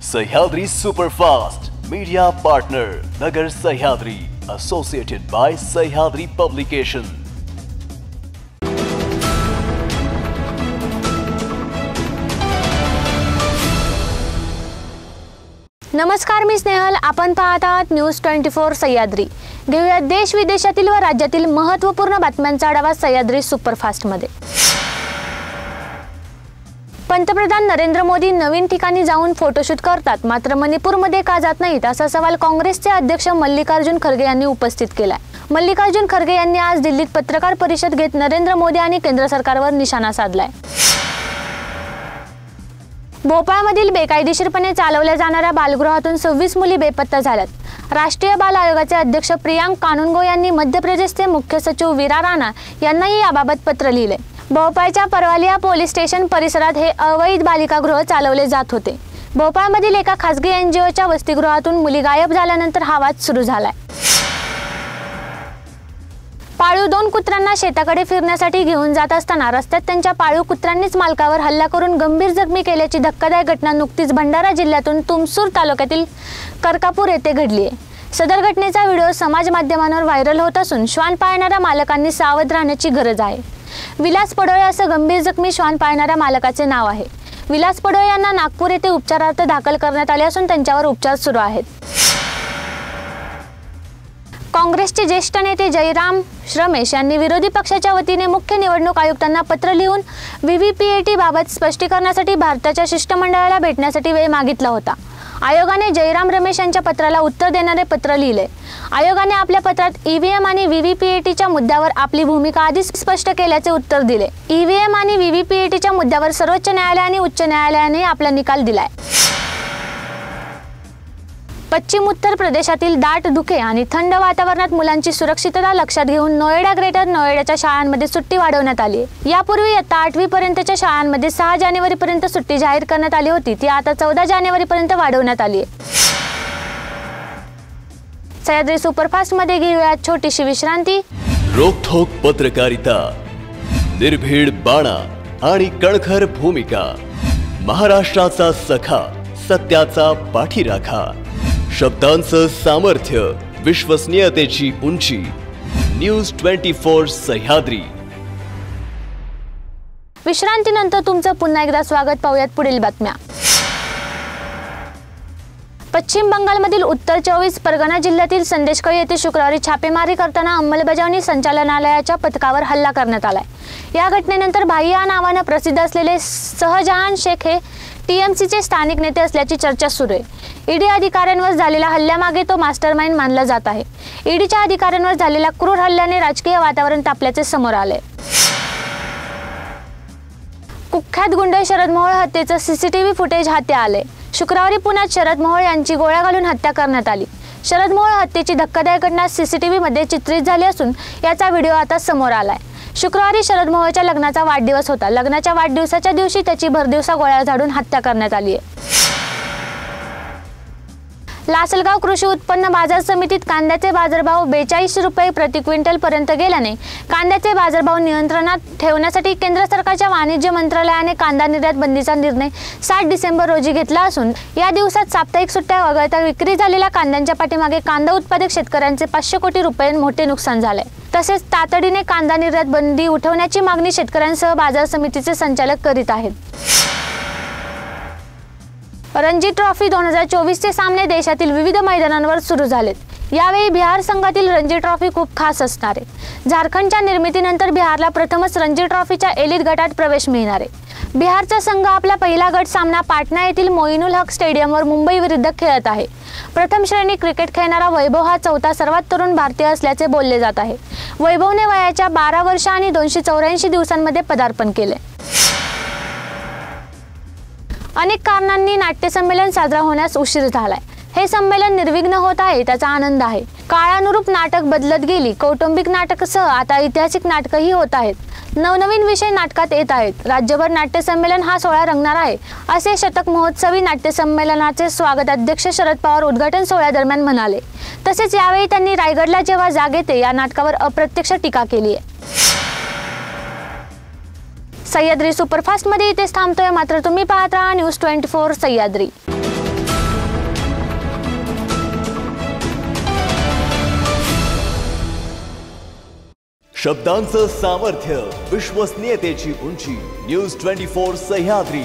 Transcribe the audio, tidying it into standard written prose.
Sahyadri superfast media partner Nagar Sahyadri associated by Sahyadri publication. नमस्कार, मी स्नेहल। आपण पाहत आहात न्यूज 24 सह्याद्री। घेऊया देश विदेशातील व राज्यातील महत्त्वपूर्ण बातम्यांचा आढावा सह्याद्री सुपरफास्ट मध्ये। पंतप्रधान नरेंद्र मोदी नवीन ठिकाणी जाऊन फोटोशूट करतात, मात्र मणिपूरमध्ये का जात नाहीत असा सवाल काँग्रेसचे अध्यक्ष मल्लिकार्जुन खरगे यांनी उपस्थित केलाय। मल्लिकार्जुन खरगे यांनी आज दिल्लीत पत्रकार परिषद घेत नरेंद्र मोदी आणि केंद्र सरकारवर निशाणा साधलाय। भोपाळमधील बेकायदेशीरपणे चालवल्या जाणाऱ्या बालगृहातून 26 मुली बेपत्ता झाल्यात। राष्ट्रीय बाल आयोगाचे अध्यक्ष प्रियांक कानुनगो यांनी मध्य प्रदेशचे मुख्य सचिव वीरा राणा यांनाही याबाबत पत्र लिहिले। भोपाळच्या परवालिया पोलीस स्टेशन परिसरात हे अवैध बालिकागृह चालवले जात होते। भोपाळमधील एका खासगी एनजीओच्या वसतिगृहातून मुली गायब झाल्यानंतर हा वाद सुरू झालाय। पाळीव 2 कुत्र्यांना शेताकडे फिरण्यासाठी घेऊन जात असताना रस्त्यात त्यांच्या पाळीव कुत्र्यांनीच मालकावर हल्ला करून गंभीर जखमी केल्याची धक्कादायक घटना नुकतीच भंडारा जिल्ह्यातून तुमसूर तालुक्यातील करकापूर येथे घडली आहे। सदर घटनेचा व्हिडिओ समाज माध्यमांवर व्हायरल होत असून श्वान पाळणाऱ्या मालकांनी सावध राहण्याची गरज आहे। विलास पडोळे असं गंभीर जखमी श्वान पाळणाऱ्या मालकाचे नाव आहे। विलास पडोळे यांना नागपूर येथे उपचारार्थ दाखल करण्यात आले असून त्यांच्यावर उपचार सुरू आहेत। काँग्रेसचे ज्येष्ठ नेते जयराम रमेश यांनी विरोधी पक्षाच्या वतीने मुख्य निवडणूक आयुक्तांना पत्र लिहून व्हीव्हीपीएटी बाबत स्पष्टीकरणासाठी भारताच्या शिष्टमंडळाला भेटण्यासाठी वेळ मागितला होता। आयोगाने जयराम रमेश यांच्या पत्राला उत्तर देणारे पत्र लिहिले। आयोगाने आपल्या पत्रात ईव्हीएम आणि व्हीव्हीपीएटीच्या मुद्द्यावर आपली भूमिका आधीच स्पष्ट केल्याचे उत्तर दिले। ईव्हीएम आणि व्हीव्हीपीएटीच्या मुद्द्यावर सर्वोच्च न्यायालय आणि उच्च न्यायालयाने आपला निकाल दिलाय। पश्चिम उत्तर प्रदेशातील दाट धुके आणि थंड वातावरणात मुलांची सुरक्षितता लक्षात घेऊन नोएडा ग्रेटर नोएडाच्या शाळांमध्ये सुट्टी वाढवण्यात आली आहे। यापूर्वी इयत्ता 8वी पर्यंतच्या शाळांमध्ये 6 जानेवारीपर्यंत सुट्टी जाहीर करण्यात आली होती, ती आता 14 जानेवारीपर्यंत वाढवण्यात आली आहे। सह्याद्री सुपरफास्ट मध्ये घेऊया छोटीशी विश्रांती। रोखोक पत्रकारिता, निर्भीड बाणा आणि कणखर भूमिका, महाराष्ट्राचा सखा, सत्याचा पाठीराखा, शब्दांचं सामर्थ्य, विश्वसनीयतेची उंची। न्यूज 24 सह्याद्री। विश्रांतीनंतर तुमचं पुन्हा एकदा स्वागत। पाहूयात पुढील बातम्या। पश्चिम बंगालमधील उत्तर 24 परगणा जिल्ह्यातील संदेशकळी येथे शुक्रवारी छापेमारी करताना अंमलबजावणी संचालनालयाच्या पथकावर हल्ला करण्यात आलाय। या घटनेनंतर भाई या नावाने प्रसिद्ध असलेले शहजहान शेख हे टीएमसीचे स्थानिक नेते असल्याची चर्चा सुरू आहे। ईडी अधिकाऱ्यांवर झालेल्या हल्ल्यामागे तो मास्टरमाइंड मानला जात आहे। ईडीच्या अधिकाऱ्यांवर झालेल्या क्रूर हल्ल्याने राजकीय वातावरण तापल्याचे समोर आले। कुख्यात गुंड शरद मोहोळ हत्येचं सीसीटीव्ही फुटेज हाती आले। शुक्रवारी पुण्यात शरद मोहोळ यांची गोळ्या घालून हत्या करण्यात आली। शरद मोहोळ हत्येची धक्कादायक घटना सीसीटीव्ही मध्ये चित्रित झाली असून याचा व्हिडिओ आता समोर आलाय। शुक्रवारी शरद मोहोळच्या लग्नाचा वाढदिवस होता। लग्नाच्या वाढदिवसाच्या दिवशी त्याची भरदिवसा गोळ्या झाडून हत्या करण्यात आली आहे। लासलगाव कृषी उत्पन्न बाजार समितीत कांद्याचे बाजारभाव 42 रुपये प्रति क्विंटल पर्यंत गेल्याने कांद्याचे बाजारभाव नियंत्रणात ठेवण्यासाठी केंद्र सरकारच्या वाणिज्य मंत्रालयाने कांदा निर्यात बंदीचा निर्णय 7 डिसेंबर रोजी घेतला असून या दिवसात साप्ताहिक सुट्ट्या वगळता विक्री झालेल्या कांद्यांच्या पाठीमागे कांदा उत्पादक शेतकऱ्यांचे 500 कोटी रुपये मोठे नुकसान झाले। तसेच तातडीने कांदा निर्यात बंदी उठवण्याची मागणी शेतकऱ्यांसह बाजार समितीचे संचालक करीत आहेत। रणजी ट्रॉफी 2024 चे सामने देशातील विविध मैदानांवर सुरू झालेत। यावेळी बिहार संघातील रणजी ट्रॉफी खूप खास असणार आहे। झारखंडच्या निर्मितीनंतर बिहारला प्रथमच रणजी ट्रॉफीच्या एलिट गटात प्रवेश मिळणार आहे। बिहारचा संघ आपला पहिला गट सामना पाटणा येथील मोइनुल हक स्टेडियमवर मुंबई विरुद्ध खेळत आहे। प्रथम श्रेणी क्रिकेट खेळणारा वैभव हा चौथा सर्वात तरुण भारतीय असल्याचे बोलले जात आहे। वैभवने वयाच्या 12 वर्ष आणि 284 दिवसांमध्ये पदार्पण केले। अनेक कारणांनी नाट्य संमेलन साजरा होण्यास उशीर झालाय। हे संमेलन निर्विघ्न होत आहे, त्याचा आनंद आहे। काळानुरूप नाटक बदलत गेली। कौटुंबिक नाटकसह आता ऐतिहासिक नाटकही होत आहेत। नवनवीन विषय नाटकात येत आहेत। राज्यभर नाट्य संमेलन हा सोहळा रंगणार आहे, असे शतक महोत्सवी नाट्य संमेलनाचे स्वागत अध्यक्ष शरद पवार उद्घाटन सोहळ्यादरम्यान म्हणाले। तसेच यावेळी त्यांनी रायगडला जेव्हा जाग येते या नाटकावर अप्रत्यक्ष टीका केली आहे। सह्याद्री सुपरफास्ट मध्ये इथेच थांबतोय, मात्र तुम्ही पाहत राहा न्यूज 24 सह्याद्री। शब्दांचं सामर्थ्य, विश्वसनीयतेची उंची. न्यूज 24 सह्याद्री.